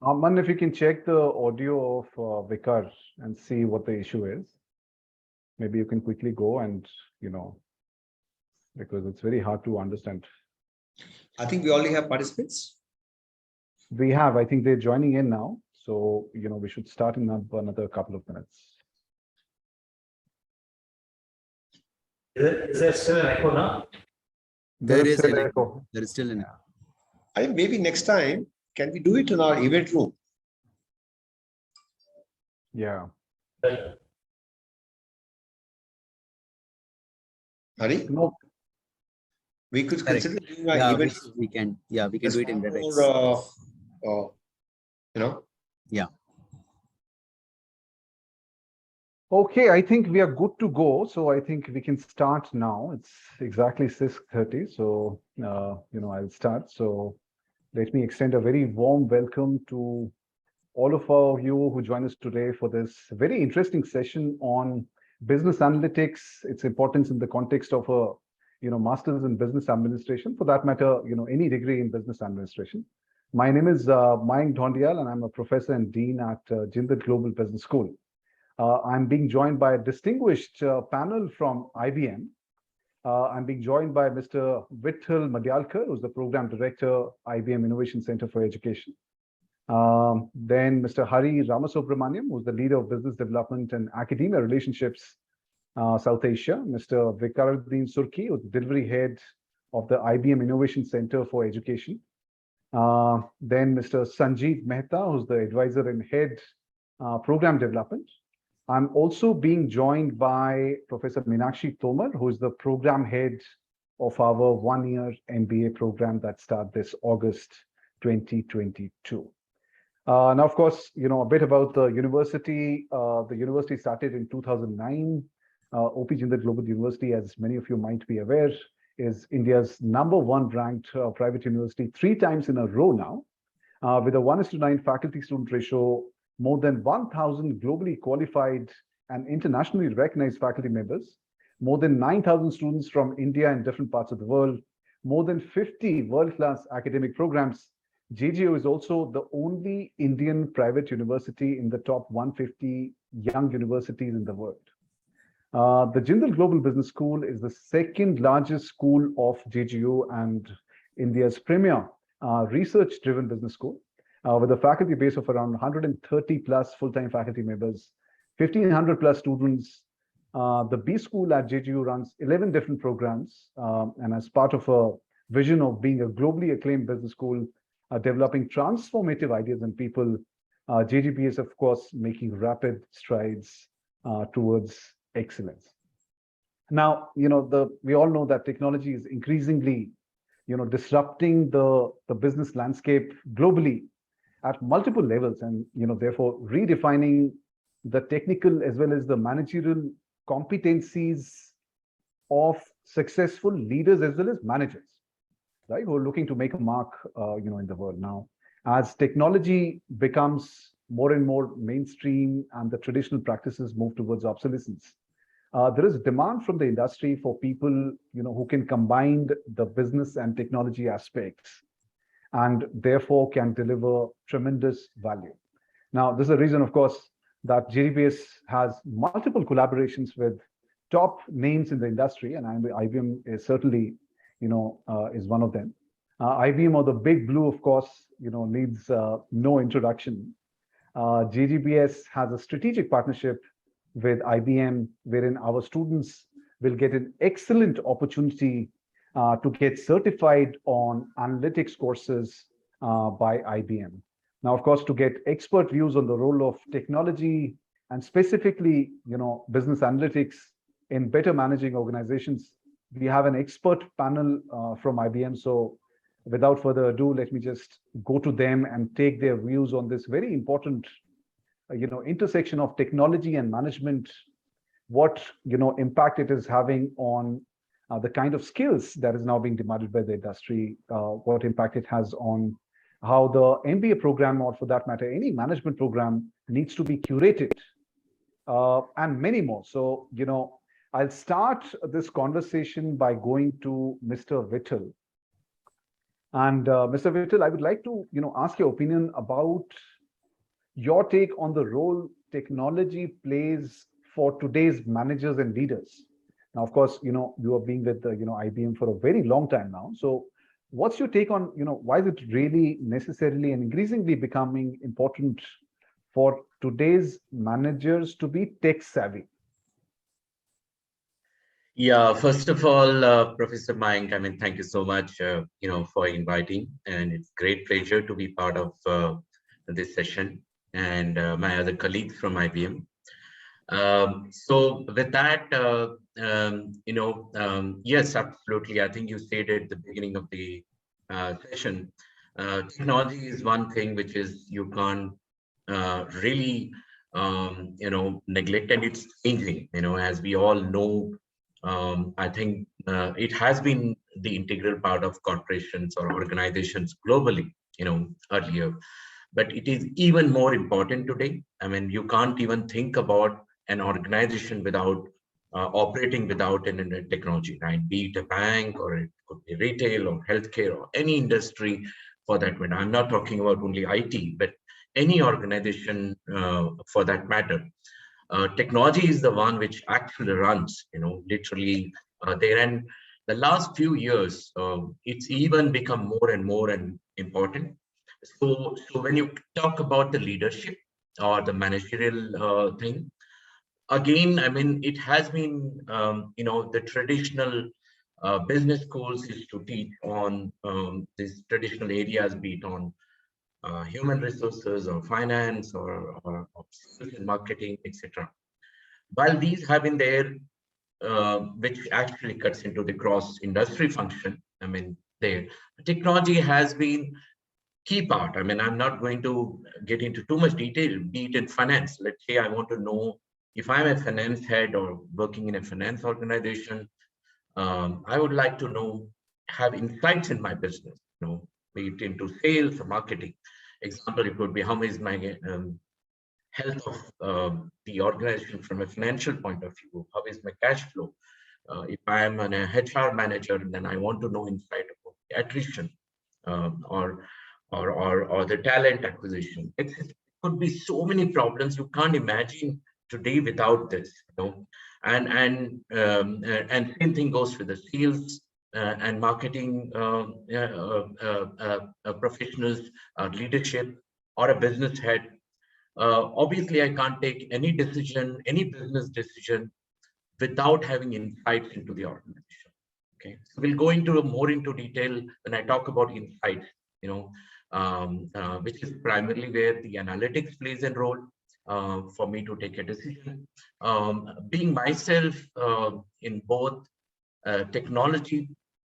Aman, if you can check the audio of Vikar and see what the issue is. Maybe you can quickly go and, because it's very hard to understand. I think we already have participants. We have, I think they're joining in now. So, we should start in another couple of minutes. Is there still an echo now? There is an echo. There is still an echo. I think maybe next time, can we do it in our event room? Yeah. Hari? No. We could consider doing our Yeah, event. we can do it in WebEx. Yeah. Okay, I think we are good to go. So I think we can start now. It's exactly 6:30. So, I'll start. So let me extend a very warm welcome to all of you who join us today for this very interesting session on business analytics, its importance in the context of a, master's in business administration, for that matter, any degree in business administration. My name is Mayank Dhondial, and I'm a professor and dean at Jindal Global Business School. I'm being joined by a distinguished panel from IBM. I'm being joined by Mr. Vitthal Magyalkar, who's the Program Director, IBM Innovation Center for Education. Then Mr. Hari Ramasubramaniam, who's the Leader of Business Development and Academia Relationships, South Asia. Mr. Vikaruddin Surki, who's the Delivery Head of the IBM Innovation Center for Education. Then Mr. Sanjeev Mehta, who's the Advisor and Head Program Development. I'm also being joined by Professor Meenakshi Tomar, who is the program head of our one-year MBA program that starts this August 2022. Now, of course, a bit about the university. The university started in 2009. OP Jindal Global University, as many of you might be aware, is India's #1 ranked private university 3 times in a row now, with a 1:9 faculty-student ratio. More than 1,000 globally qualified and internationally recognized faculty members, more than 9,000 students from India and different parts of the world, more than 50 world-class academic programs. JGU is also the only Indian private university in the top 150 young universities in the world. The Jindal Global Business School is the second largest school of JGU and India's premier research-driven business school. With a faculty base of around 130 plus full-time faculty members, 1,500 plus students. The B School at JGU runs 11 different programs, and as part of a vision of being a globally acclaimed business school, developing transformative ideas and people, JGB is, of course, making rapid strides towards excellence. Now, we all know that technology is increasingly, disrupting the business landscape globally at multiple levels, and therefore redefining the technical as well as the managerial competencies of successful leaders as well as managers, right, who are looking to make a mark in the world. Now, as technology becomes more and more mainstream and the traditional practices move towards obsolescence, there is demand from the industry for people who can combine the business and technology aspects, and therefore can deliver tremendous value. Now, this is the reason, of course, that JDBS has multiple collaborations with top names in the industry, and IBM is certainly, is one of them. IBM, or the Big Blue, of course, needs no introduction. JDBS has a strategic partnership with IBM, wherein our students will get an excellent opportunity to get certified on analytics courses by IBM. Now, of course, to get expert views on the role of technology and specifically, business analytics in better managing organizations, we have an expert panel from IBM. So without further ado, let me just go to them and take their views on this very important, intersection of technology and management, what, impact it is having on the kind of skills that is now being demanded by the industry, what impact it has on how the MBA program, or for that matter, any management program, needs to be curated, and many more. So, I'll start this conversation by going to Mr. Vitthal. And Mr. Vitthal, I would like to, ask your opinion about, your take on the role technology plays for today's managers and leaders. Now, of course, you have been with IBM for a very long time now. So, what's your take on why is it really necessarily and increasingly becoming important for today's managers to be tech savvy? Yeah, first of all, Professor Mayank, I mean, thank you so much, for inviting, and it's great pleasure to be part of this session and my other colleagues from IBM. So with that, yes, absolutely. I think you said at the beginning of the session, technology is one thing which is you can't really, neglect, and it's changing. As we all know, I think it has been the integral part of corporations or organizations globally, earlier, but it is even more important today. I mean, you can't even think about an organization without operating without an technology, right? Be it a bank, or it could be retail or healthcare or any industry for that matter. I'm not talking about only IT, but any organization for that matter. Technology is the one which actually runs, literally there. And the last few years, it's even become more and more important. So when you talk about the leadership or the managerial thing, again, I mean, it has been, the traditional business schools used to teach on these traditional areas, be it on human resources or finance or sales and marketing, etc. While these have been there, which actually cuts into the cross-industry function, I mean, there, technology has been key part. I mean, I'm not going to get into too much detail, be it in finance. Let's say I want to know if I'm a finance head or working in a finance organization, I would like to know, have insights in my business, be it into sales or marketing. Example, it could be how is my health of the organization from a financial point of view, how is my cash flow. If I am an HR manager, then I want to know insight about the attrition, or the talent acquisition. It could be so many problems you can't imagine today without this, and same thing goes with the sales and marketing professionals, leadership, or a business head. Obviously, I can't take any decision, any business decision, without having insights into the organization. Okay, so we'll go into more into detail when I talk about insights, which is primarily where the analytics plays a role for me to take a decision. Being myself in both technology,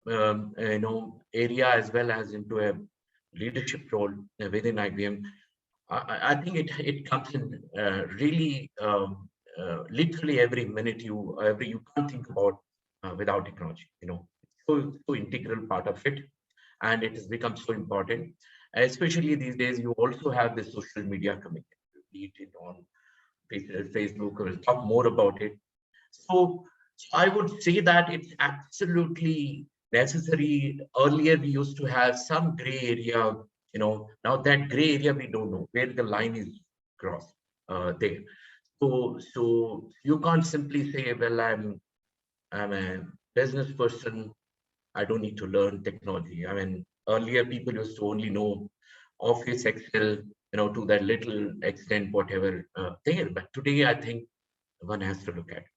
area, as well as into a leadership role within IBM, I think it comes in really literally every minute you can't think about without technology. So integral part of it, and it has become so important, especially these days. You also have the social media coming in, be it on Facebook. We'll talk more about it. So I would say that it's absolutely necessary. Earlier, we used to have some gray area. Now that gray area, we don't know where the line is crossed there. So you can't simply say, well, I'm a business person, I don't need to learn technology. I mean, earlier people used to only know Office, Excel, to that little extent, whatever there. But today, I think one has to look at it.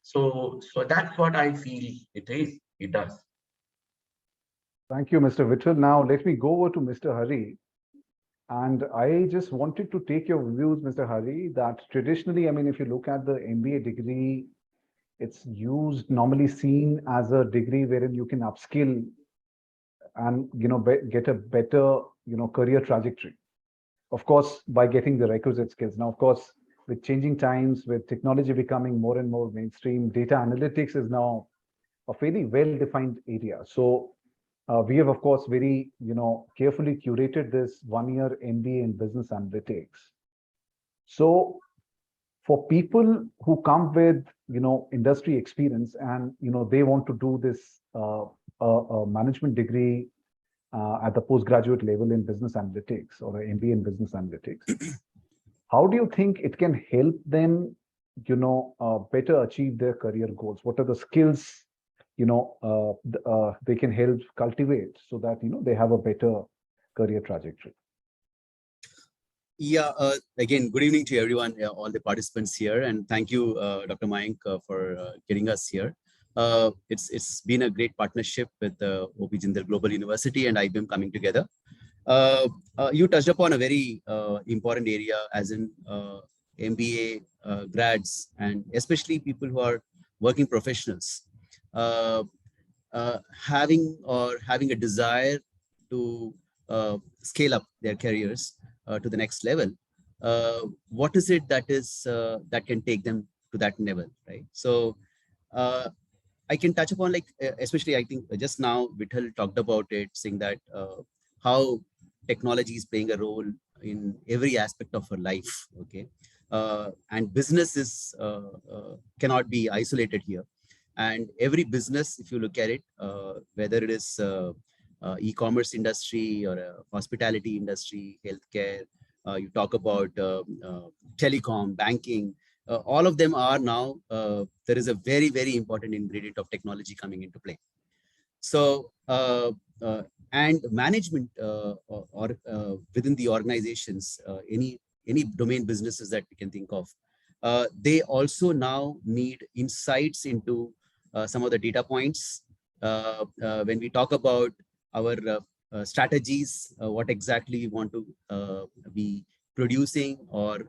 So that's what I feel it is. It does. Thank you, Mr. Vittal. Now let me go over to Mr. Hari. And I just wanted to take your views, Mr. Hari, that traditionally, I mean, if you look at the MBA degree, it's used, normally seen as a degree wherein you can upskill and get a better career trajectory. Of course, by getting the requisite skills. Now, of course, with changing times, with technology becoming more and more mainstream, data analytics is now a fairly well-defined area. So we have, of course, very carefully curated this one-year MBA in business analytics. So for people who come with industry experience and they want to do this management degree at the postgraduate level in business analytics or an MBA in business analytics, how do you think it can help them, better achieve their career goals? What are the skills, they can help cultivate so that, they have a better career trajectory? Yeah, again, good evening to everyone, all the participants here, and thank you, Dr. Mayank, for getting us here. It's been a great partnership with OP Jindal Global University and IBM coming together. You touched upon a very important area, as in MBA grads, and especially people who are working professionals, having a desire to scale up their careers to the next level. What is it that that can take them to that level, right? So I can touch upon, like, especially I think just now Vithal talked about it, saying that how technology is playing a role in every aspect of our life. Okay, and business is cannot be isolated here. And every business, if you look at it, whether it is e-commerce industry or hospitality industry, healthcare, you talk about telecom, banking, all of them are now, there is a very, very important ingredient of technology coming into play. So, and management or within the organizations, any domain businesses that we can think of, they also now need insights into some of the data points. When we talk about our strategies, what exactly we want to be producing or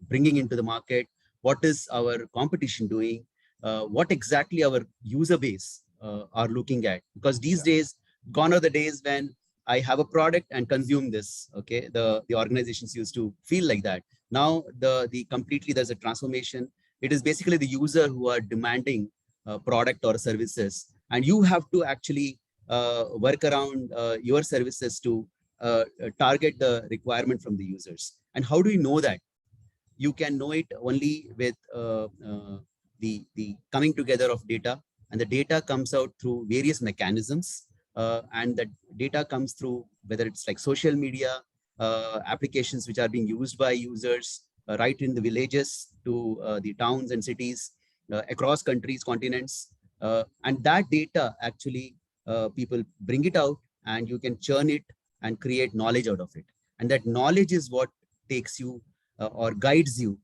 bringing into the market, what is our competition doing, what exactly our user base are looking at. Because these days, gone are the days when I have a product and consume this. Okay, the organizations used to feel like that. Now the completely, there's a transformation. It is basically the user who are demanding product or services, and you have to actually work around your services to target the requirement from the users. And how do you know that? You can know it only with the coming together of data, and the data comes out through various mechanisms, and that data comes through whether it's like social media applications which are being used by users right in the villages to the towns and cities across countries, continents, and that data actually people bring it out, and you can churn it and create knowledge out of it. And that knowledge is what takes you or guides you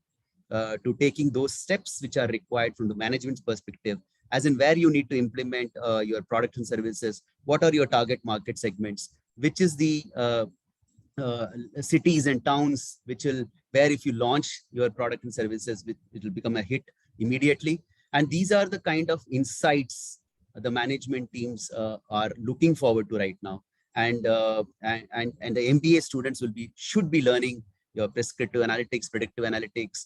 to taking those steps which are required from the management's perspective, as in where you need to implement your products and services, what are your target market segments, which is the cities and towns which will, where if you launch your product and services, it will become a hit immediately. And these are the kind of insights the management teams are looking forward to right now. And the MBA students should be learning your prescriptive analytics, predictive analytics,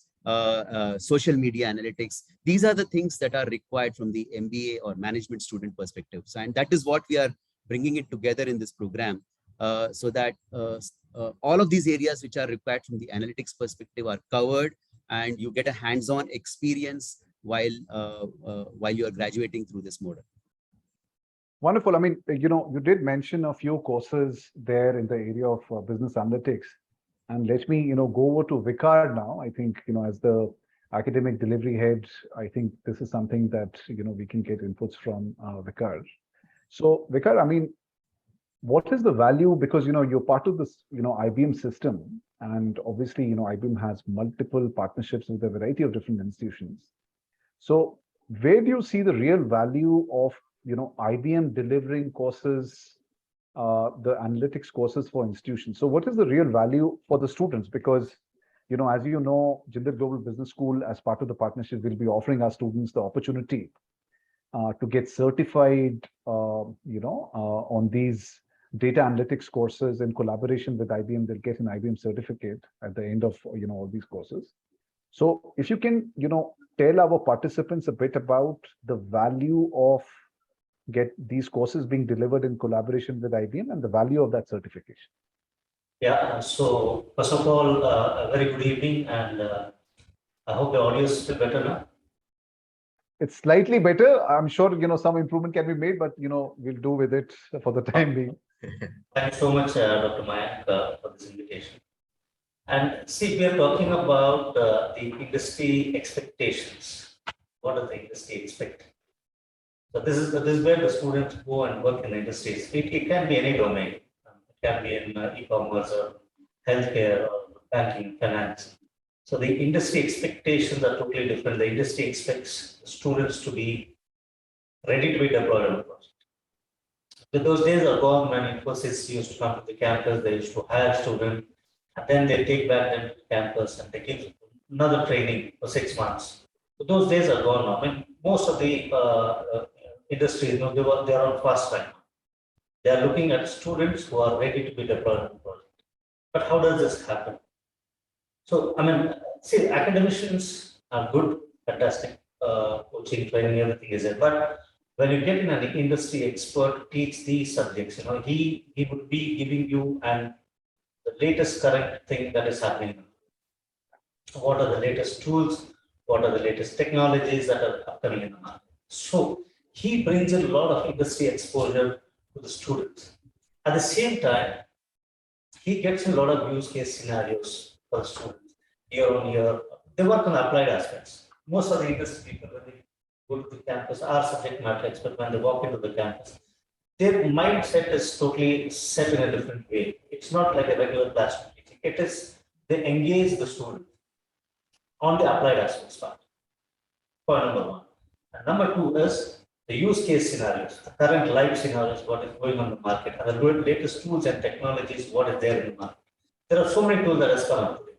social media analytics. These are the things that are required from the MBA or management student perspectives. And that is what we are bringing it together in this program, so that all of these areas which are required from the analytics perspective are covered, and you get a hands-on experience while you are graduating through this model. Wonderful. I mean, you did mention a few courses there in the area of business analytics. And let me, go over to Vicar now. I think, as the academic delivery head, I think this is something that, we can get inputs from Vicar. So Vicar, I mean, what is the value? Because, you're part of this, IBM system. And obviously, IBM has multiple partnerships with a variety of different institutions. So where do you see the real value of, IBM delivering courses, the analytics courses for institutions? So what is the real value for the students? Because, as you know, Jindal Global Business School, as part of the partnership, will be offering our students the opportunity to get certified, on these data analytics courses in collaboration with IBM. They'll get an IBM certificate at the end of, all these courses. So if you can, tell our participants a bit about the value of these courses being delivered in collaboration with IBM and the value of that certification. Yeah, so first of all, a very good evening, and I hope the audio is still better now. It's slightly better. I'm sure, some improvement can be made, but, we'll do with it for the time being. Thank you so much, Dr. Mayank, for this invitation. And see, we are talking about the industry expectations. What does the industry expect? So this is where the students go and work in the industries. It can be any domain. It can be in e-commerce or healthcare or banking, finance. So the industry expectations are totally different. The industry expects students to be ready to be deployed on the project. But those days are gone when Infosys used to come to the campus, they used to hire students, and then they take back them to the campus and they give another training for 6 months. So those days are gone now. I mean, most of the industries, they are on fast track. They are looking at students who are ready to be deployed on the project. But how does this happen? So, I mean, see, academicians are good, fantastic, coaching, training, everything is there. But when you get in an industry expert to teach these subjects, he would be giving you the latest current thing that is happening. What are the latest tools? What are the latest technologies that are upcoming in the market? So he brings in a lot of industry exposure to the students. At the same time, he gets a lot of use case scenarios for the students year on year. They work on applied aspects. Most of the industry people, when they go to the campus, are subject matter experts. When they walk into the campus, their mindset is totally set in a different way. It's not like a regular classroom teaching. It is, they engage the student on the applied aspects part. Point number one. And number two is the use case scenarios, the current live scenarios, what is going on in the market, and the latest tools and technologies, what is there in the market. There are so many tools that has come up today.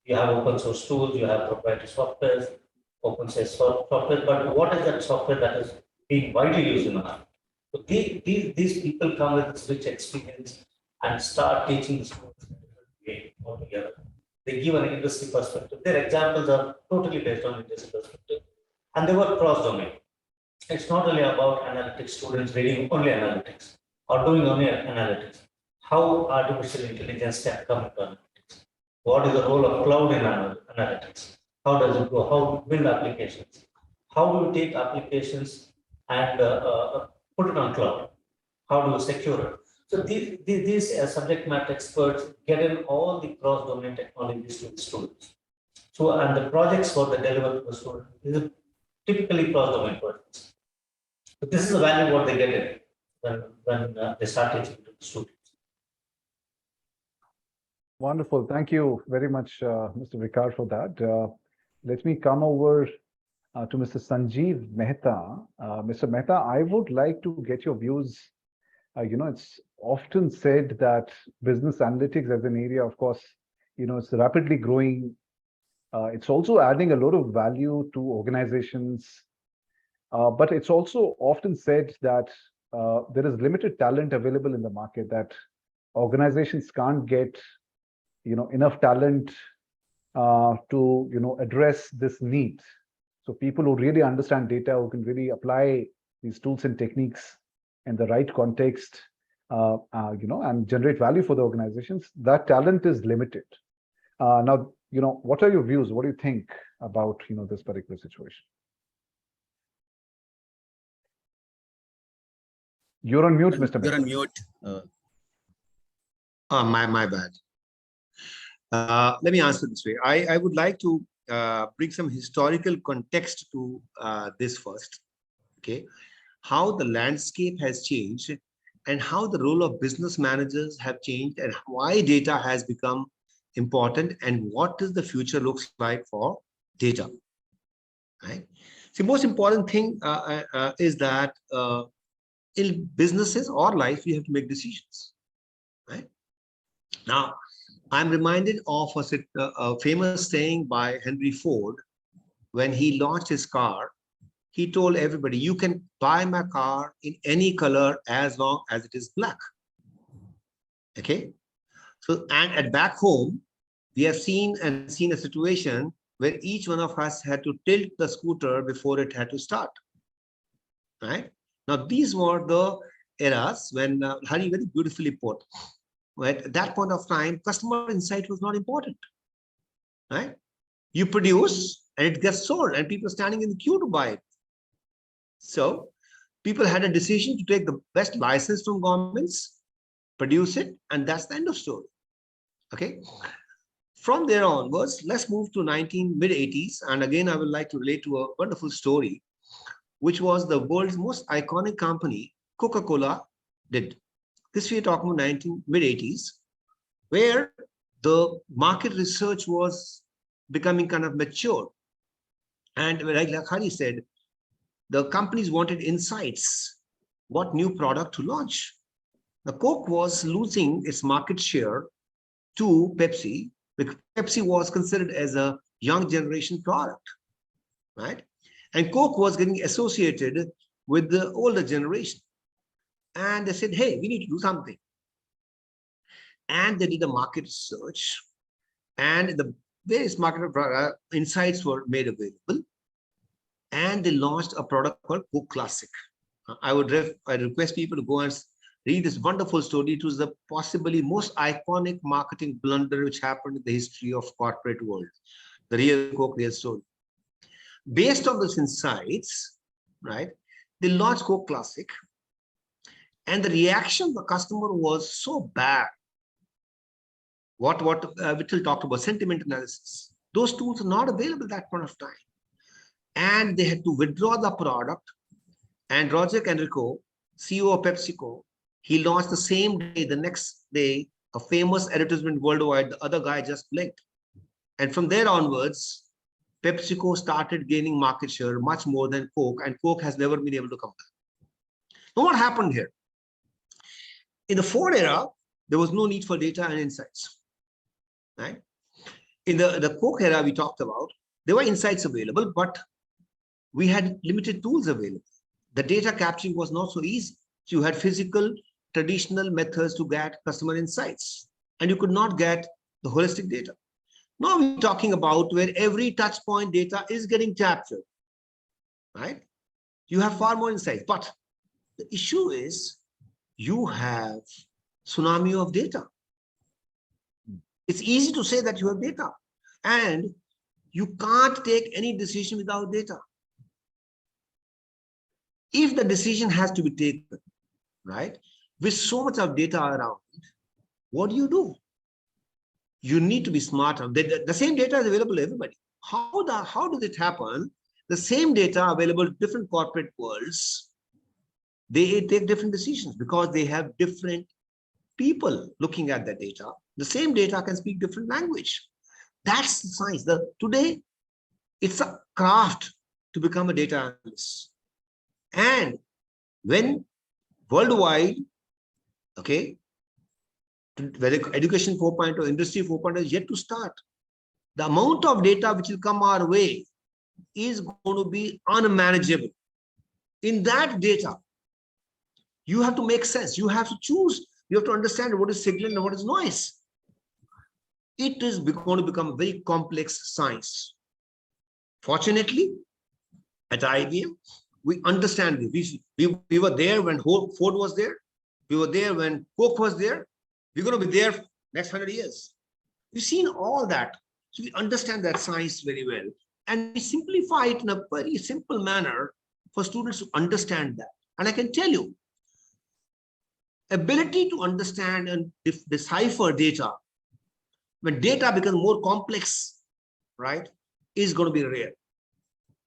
You have open source tools, you have proprietary software, open source software, but what is that software that is being widely used in the market? So these people come with this rich experience and start teaching the students in a different way altogether. They give an industry perspective. Their examples are totally based on industry perspective, and they work cross-domain. It's not only about analytics, students reading only analytics or doing only analytics. How artificial intelligence can come into analytics? What is the role of cloud in analytics? How does it go? How to build applications? How do you take applications and put it on cloud? How do you secure it? So these subject matter experts get in all the cross-domain technologies to the students. So, and the projects for the delivered to the student is typically cross-domain projects. But this is the value what they get in when they start teaching to the students. Wonderful. Thank you very much, Mr. Vikar, for that. Let me come over to Mr. Sanjeev Mehta. Mr. Mehta, I would like to get your views. It's often said that business analytics as an area, of course, it's rapidly growing. It's also adding a lot of value to organizations. But it's also often said that there is limited talent available in the market, that organizations can't get enough talent to address this need. So people who really understand data, who can really apply these tools and techniques in the right context, and generate value for the organizations, that talent is limited. Now, what are your views? What do you think about this particular situation? You're on mute, Mr. You're Mehta. on mute. My bad. Let me answer this way. I would like to bring some historical context to this first. Okay, how the landscape has changed and how the role of business managers have changed and why data has become important and what does the future looks like for data. Right. The most important thing is that in businesses or life, you have to make decisions. Right. Now, I'm reminded of a famous saying by Henry Ford. When he launched his car, he told everybody, you can buy my car in any color as long as it is black. Okay. So, and at back home, we have seen a situation where each one of us had to tilt the scooter before it had to start. Right. Now, these were the eras when Hari very beautifully put. Right? At that point of time, customer insight was not important. Right? You produce and it gets sold and people are standing in the queue to buy it. So people had a decision to take the best license from governments, produce it, and that's the end of story. Okay. From there onwards, let's move to mid-80s. And again, I would like to relate to a wonderful story, which was the world's most iconic company, Coca-Cola, did. This we are talking about mid-80s, where the market research was becoming kind of mature. And like Hari said, the companies wanted insights, what new product to launch. The Coke was losing its market share to Pepsi, because Pepsi was considered as a young generation product, right? And Coke was getting associated with the older generation. And they said, hey, we need to do something. And they did a market research, and the various market insights were made available. And they launched a product called Coke Classic. I request people to go and read this wonderful story. It was the possibly most iconic marketing blunder which happened in the history of corporate world. The real Coke real story. Based on those insights, right, they launched Coke Classic, and the reaction of the customer was so bad. What Vittal talked about, sentiment analysis. Those tools are not available at that point of time. And they had to withdraw the product. And Roger Enrico, CEO of PepsiCo, he launched the same day, the next day, a famous advertisement worldwide. The other guy just blinked. And from there onwards, PepsiCo started gaining market share much more than Coke, and Coke has never been able to come back. Now, what happened here? In the Ford era, there was no need for data and insights, right? In the Coke era we talked about, there were insights available, but we had limited tools available. The data capturing was not so easy. So you had physical, traditional methods to get customer insights, and you could not get the holistic data. Now we're talking about where every touch point data is getting captured, right? You have far more insights, but the issue is you have tsunami of data. It's easy to say that you have data, and you can't take any decision without data. If the decision has to be taken, right, with so much of data around, what do? You need to be smarter. The same data is available to everybody. How does it happen? The same data available to different corporate worlds, they take different decisions because they have different people looking at that data. The same data can speak different language. That's the science. Today, it's a craft to become a data analyst. And when worldwide, okay, whether education 4.0, industry 4.0 is yet to start, the amount of data which will come our way is going to be unmanageable. In that data, you have to make sense. You have to choose. You have to understand what is signal and what is noise. It is going to become a very complex science. Fortunately, at IBM, we understand this. We were there when Ford was there. We were there when Coke was there. We're going to be there next 100 years. We've seen all that. So we understand that science very well. And we simplify it in a very simple manner for students to understand that. And I can tell you, ability to understand and decipher data, when data becomes more complex, right, is going to be rare.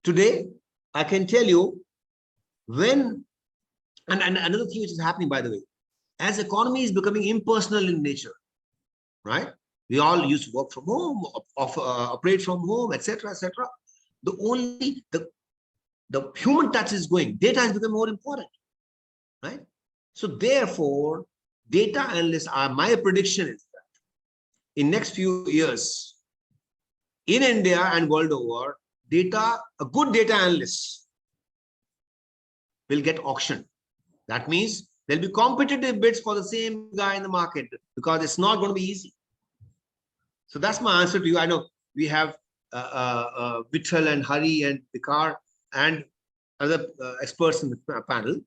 Today, I can tell you when, and another thing which is happening, by the way, as economy is becoming impersonal in nature, right? We all used to work from home, operate from home, etc., etc. The human touch is going. Data has become more important, right? So therefore, data analysts my prediction is that in next few years, in India and world over, a good data analyst will get auctioned. That means there'll be competitive bids for the same guy in the market because it's not going to be easy. So that's my answer to you. I know we have Vittal and Hari and Vikar and other experts in the panel.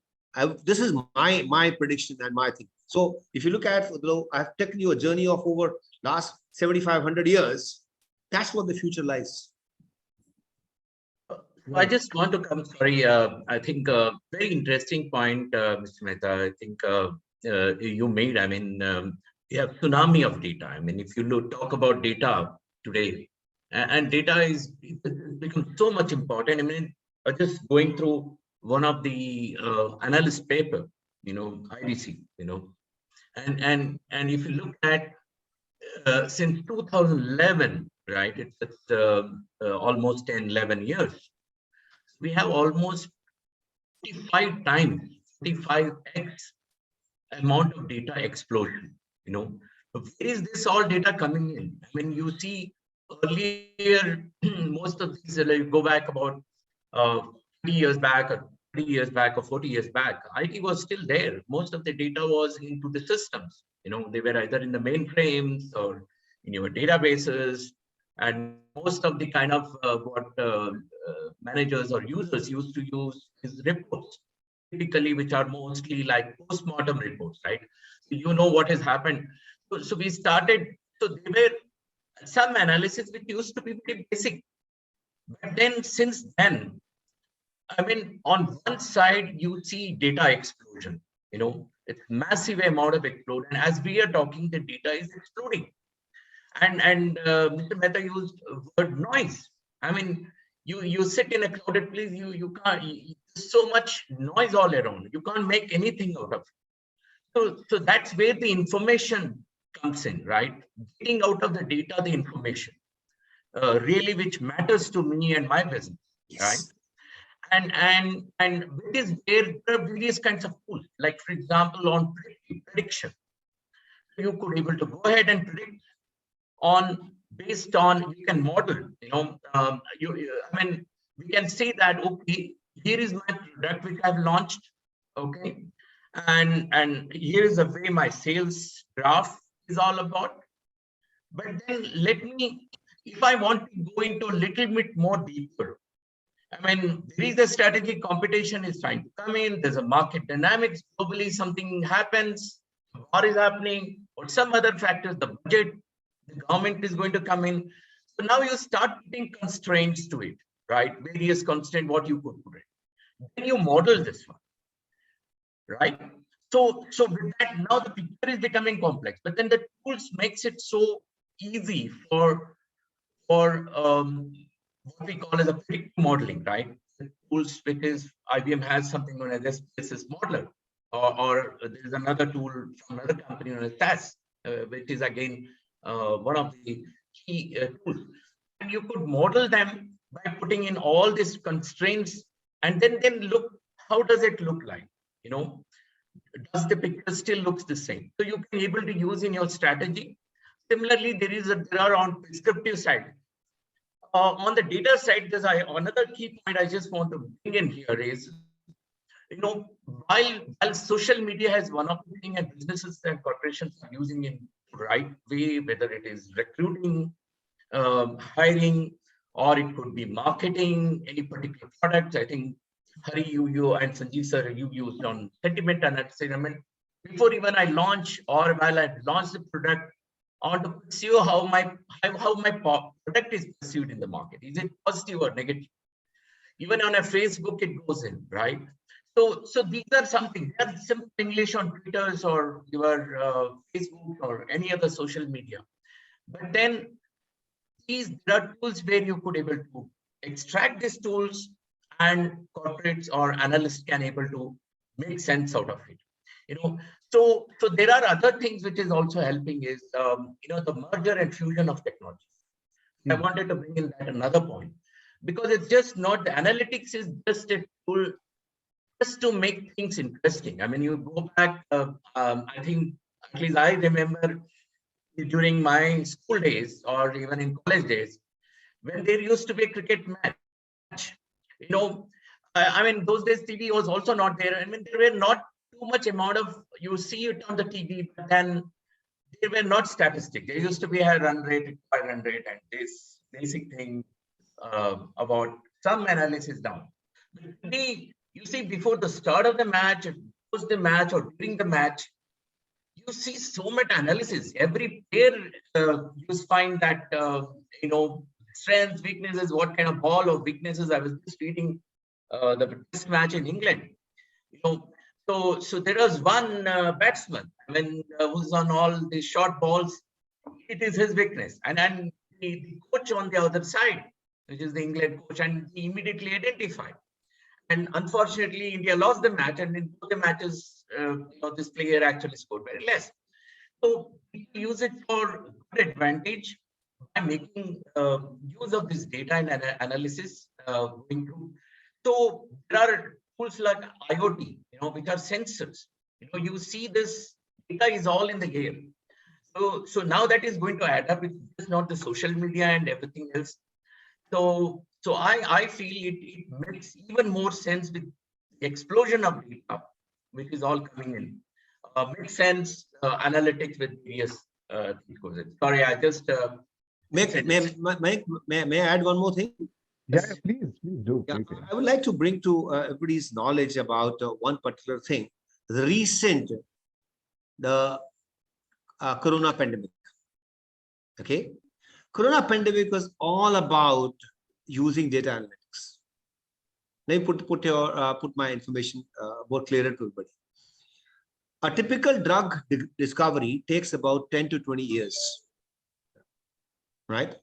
This is my prediction and my thing. So if you look at, I've taken you a journey of over last 7,500 years. That's what the future lies. I just want to come, sorry, I think a very interesting point, Mr. Mehta, I think you made, I mean, you have tsunami of data. I mean, if you talk about data, today. And data is become so much important. I mean, just going through one of the analyst paper, IDC, and if you look at since 2011, right, it's almost 10, 11 years, we have almost 45 times, 45x amount of data explosion. Where is this all data coming in? I mean, you see earlier, most of these, like, go back about 30 years back or 30 years back or 40 years back, IT was still there. Most of the data was into the systems. They were either in the mainframes or in your databases. And most of the kind of what managers or users used to use is reports, typically, which are mostly like post-mortem reports, right? So what has happened. So we started, so there were some analysis which used to be very basic. But then since then, I mean, on one side, you see data explosion, it's massive amount of explosion. And as we are talking, the data is exploding. And Mr. Mehta used word noise. I mean, you sit in a crowded place, you can't, there's so much noise all around. You can't make anything out of it. So that's where the information comes in, right? Getting out of the data, the information, really, which matters to me and my business, right? And it is where there are various kinds of tools, like, for example, on prediction, you could able to go ahead and predict based on, you can model, I mean, we can say that, okay, here is my product which I've launched, okay, and here is the way my sales graph is all about. But then if I want to go into a little bit more deeper, I mean, there is a strategic competition is trying to come in. There's a market dynamics. Globally, something happens, war is happening, or some other factors, the budget, the government is going to come in. So now you start putting constraints to it, right? Various constraints, what you could put it. Then you model this one, right? So with that, now the picture is becoming complex, but then the tools makes it so easy for what we call as a predictive modeling, right? The tools, which is IBM has something known as SPSS modeler, or there's another tool from another company known as SAS, which is again one of the key tools. And you could model them by putting in all these constraints, and then look, how does it look like? Does the picture still looks the same? So you can able to use in your strategy. Similarly, there are on prescriptive side. On the data side, there's another key point I just want to bring in here is, while social media has one of the things, and businesses and corporations are using in the right way, whether it is recruiting, hiring, or it could be marketing any particular products. I think Hari, you and Sanjeev sir, you used on sentiment analysis. I mean, before even I launch or while I launch the product, I want to pursue how my product is perceived in the market. Is it positive or negative? Even on a Facebook, it goes in, right? So these are something. They are simple English on Twitters or your Facebook or any other social media. But then there are tools where you could able to extract these tools, and corporates or analysts can able to make sense out of it. So there are other things which is also helping is the merger and fusion of technologies. I wanted to bring in that another point, because it's just not, the analytics is just a tool just to make things interesting. I mean, you go back, I think, at least I remember during my school days or even in college days, when there used to be a cricket match, I mean, those days TV was also not there. I mean, there were not too much amount of, you see it on the TV, but then they were not statistics. There used to be a run rate, run rate, and this basic thing about some analysis down. But today, you see, before the start of the match, post the match, or during the match, you see so much analysis. Every player, you find that strengths, weaknesses, what kind of ball or weaknesses. I was just reading the test match in England. So there was one batsman, who's on all the short balls. It is his weakness, and then the coach on the other side, which is the England coach, and he immediately identified. And unfortunately, India lost the match, and in both the matches, this player actually scored very less. So we use it for good advantage by making use of this data and analysis going through. So there are tools like IoT, which are sensors. You see this data is all in the air. So now that is going to add up. It's just not the social media and everything else. So I feel it makes even more sense with the explosion of data, which is all coming in. Makes sense, analytics with various things. Sorry, I just May I add one more thing? Yeah, please do. Yeah, I would like to bring to everybody's knowledge about one particular thing. The recent, the Corona pandemic. Okay, Corona pandemic was all about using data analytics. Let me put my information more clearer to everybody. A typical drug discovery takes about 10 to 20 years, right?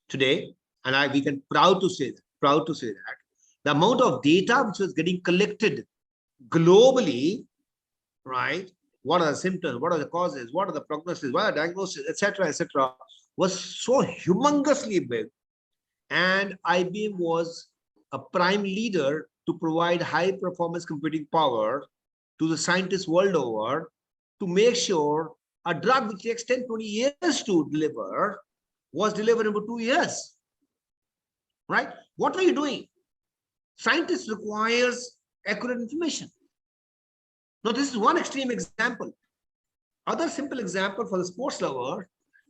Today, and we can proud to say that the amount of data which was getting collected globally, right? What are the symptoms? What are the causes? What are the prognosis? What are the diagnosis, etc., was so humongously big, and IBM was a prime leader to provide high performance computing power to the scientists world over to make sure a drug which takes 10, 20 years to deliver was delivered in 2 years, right? What are you doing? Scientists requires accurate information. Now, this is one extreme example. Other simple example for the sports lover,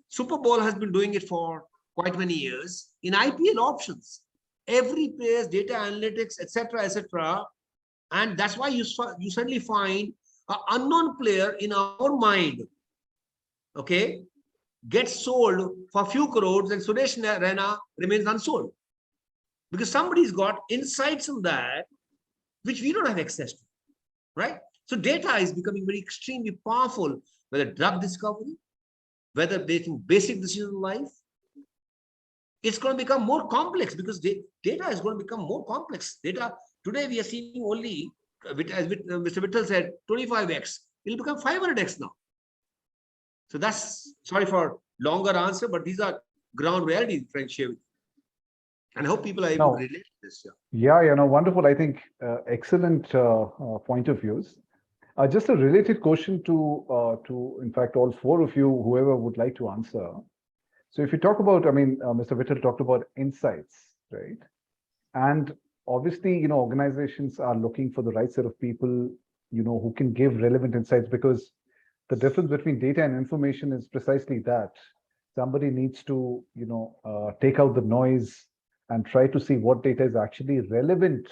Super Bowl has been doing it for quite many years. In IPL options, every player's data analytics, etc., and that's why you suddenly find an unknown player in our mind, okay, gets sold for a few crores, and Suresh Raina remains unsold because somebody's got insights on that which we don't have access to, right? So data is becoming very extremely powerful, whether drug discovery, whether making basic decisions in life. It's going to become more complex because data is going to become more complex. Data today we are seeing only, as Mr. Vittal said, 25x. It will become 500x now. So that's, sorry for longer answer, but these are ground realities, friendship. And I hope people are able to relate to this. Yeah, wonderful. I think excellent point of views. Just a related question to in fact all four of you, whoever would like to answer. So if you talk about, Mr. Vittal talked about insights, right? And obviously, organizations are looking for the right set of people, who can give relevant insights, because the difference between data and information is precisely that. Somebody needs to, take out the noise and try to see what data is actually relevant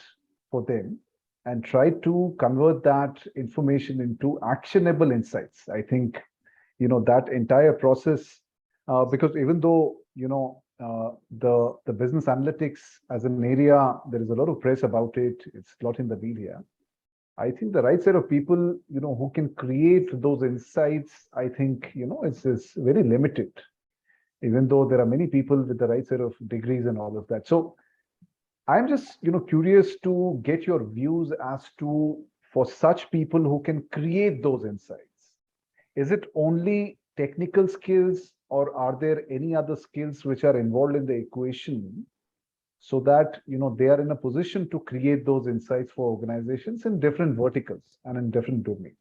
for them and try to convert that information into actionable insights. I think, that entire process, because even though, the business analytics as an area, there is a lot of press about it, it's a lot in the media. I think the right set of people, who can create those insights, I think, it's very limited, even though there are many people with the right set of degrees and all of that. So I'm just, curious to get your views as to, for such people who can create those insights, is it only technical skills, or are there any other skills which are involved in the equation so that, they are in a position to create those insights for organizations in different verticals and in different domains?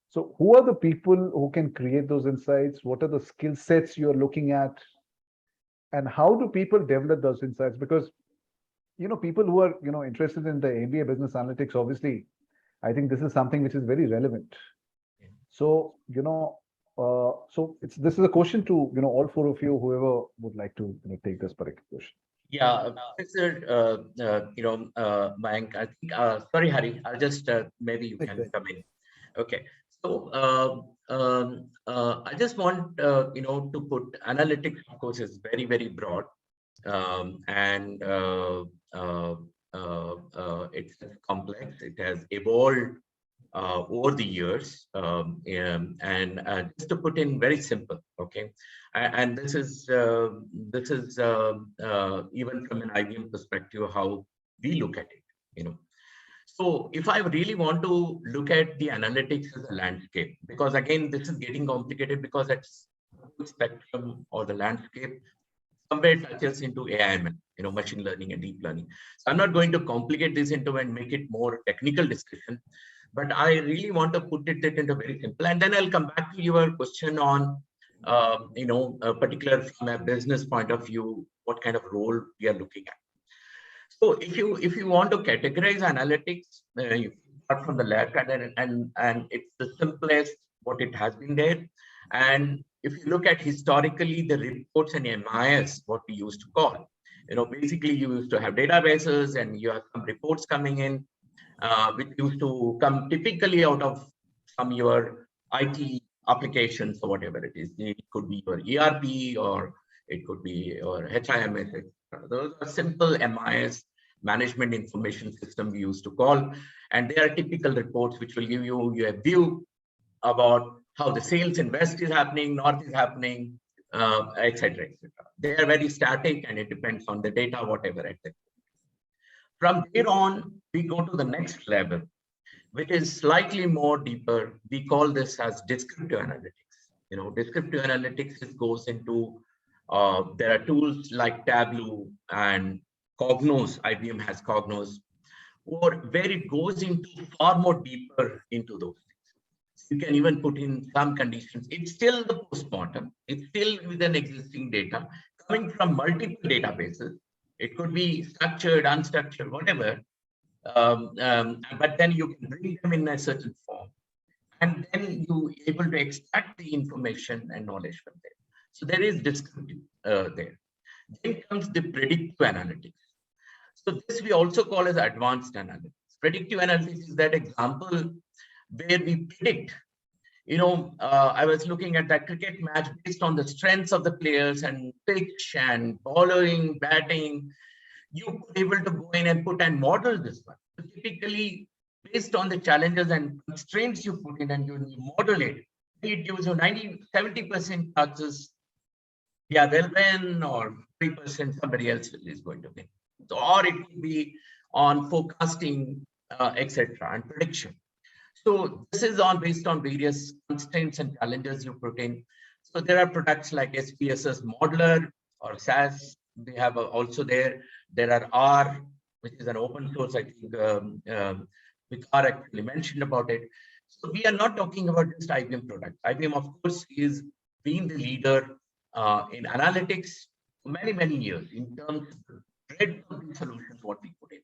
So who are the people who can create those insights? What are the skill sets you're looking at? And how do people develop those insights? Because, people who are, interested in the MBA business analytics, obviously, I think this is something which is very relevant. So, this is a question to, all four of you, whoever would like to take this particular question. Yeah, Professor, Mayank, I think, sorry, Hari, I'll just, maybe you can come in. Okay. So I just want, to put analytics, of course, is very, very broad. And it's complex. It has evolved over the years. And just to put in very simple, okay. And this is even from an IBM perspective, how we look at it, you know. So if I really want to look at the analytics as a landscape, because again, this is getting complicated because it's spectrum or the landscape somewhere touches into AIML, you know, machine learning and deep learning. So I'm not going to complicate this into and make it more technical discussion, but I really want to put it into very simple. And then I'll come back to your question on, you know, particular from a business point of view, what kind of role we are looking at. So if you want to categorize analytics, you start from the left, and it's the simplest what it has been there. And if you look at historically the reports and MIS, what we used to call, you know, basically you used to have databases and you have some reports coming in, which used to come typically out of some your IT applications or whatever it is. It could be your ERP or it could be your HIMS. Those are simple MIS, management information system we used to call, and they are typical reports which will give you a view about how the sales in west is happening, north is happening, etc., etc. They are very static and it depends on the data, whatever, etc. From there on, we go to the next level, which is slightly more deeper. We call this as descriptive analytics. You know, descriptive analytics goes into, there are tools like Tableau and Cognos. IBM has Cognos, or where it goes into far more deeper into those things. You can even put in some conditions. It's still the postmortem. It's still with an existing data coming from multiple databases. It could be structured, unstructured, whatever. But then you can bring them in a certain form, and then you able to extract the information and knowledge from there. So there is descriptive there. Then comes the predictive analytics. So this we also call as advanced analytics. Predictive analytics is that example where we predict. You know, I was looking at that cricket match based on the strengths of the players and pitch and bowling, batting. You were able to go in and put and model this one. So typically, based on the challenges and constraints you put in and you model it, it gives you 70% chances, yeah, they'll win, or 3% somebody else is going to win. So, or it could be on forecasting, etc., and prediction. So this is on based on various constraints and challenges you put in. So there are products like SPSS Modeler or SAS. We have also there. There are R, which is an open source. I think Vicar actually mentioned about it. So we are not talking about just IBM products. IBM, of course, is being the leader in analytics for many years in terms of the breadth of the solutions what we put into.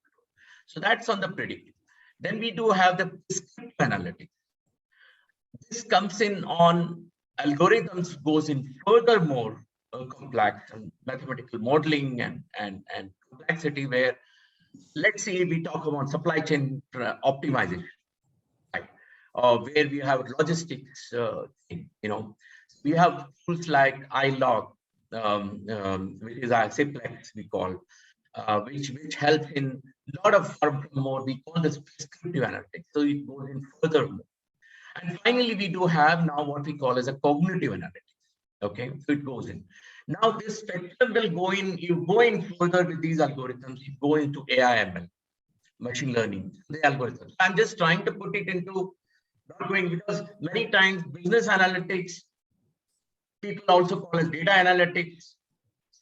So that's on the predictive. Then we do have the descriptive analytics. This comes in on algorithms, goes in furthermore complex and mathematical modeling and complexity, where let's say we talk about supply chain optimization, right? Where we have logistics, you know, we have tools like iLog, which is our Simplex we call, which help in a lot of more, we call this descriptive analytics. So it goes in furthermore. And finally, we do have now what we call as a cognitive analytics. Okay, so it goes in. Now this spectrum will go in, you go in further with these algorithms, you go into AIML, machine learning, the algorithms. I'm just trying to put it into, not going, because many times business analytics, people also call as data analytics.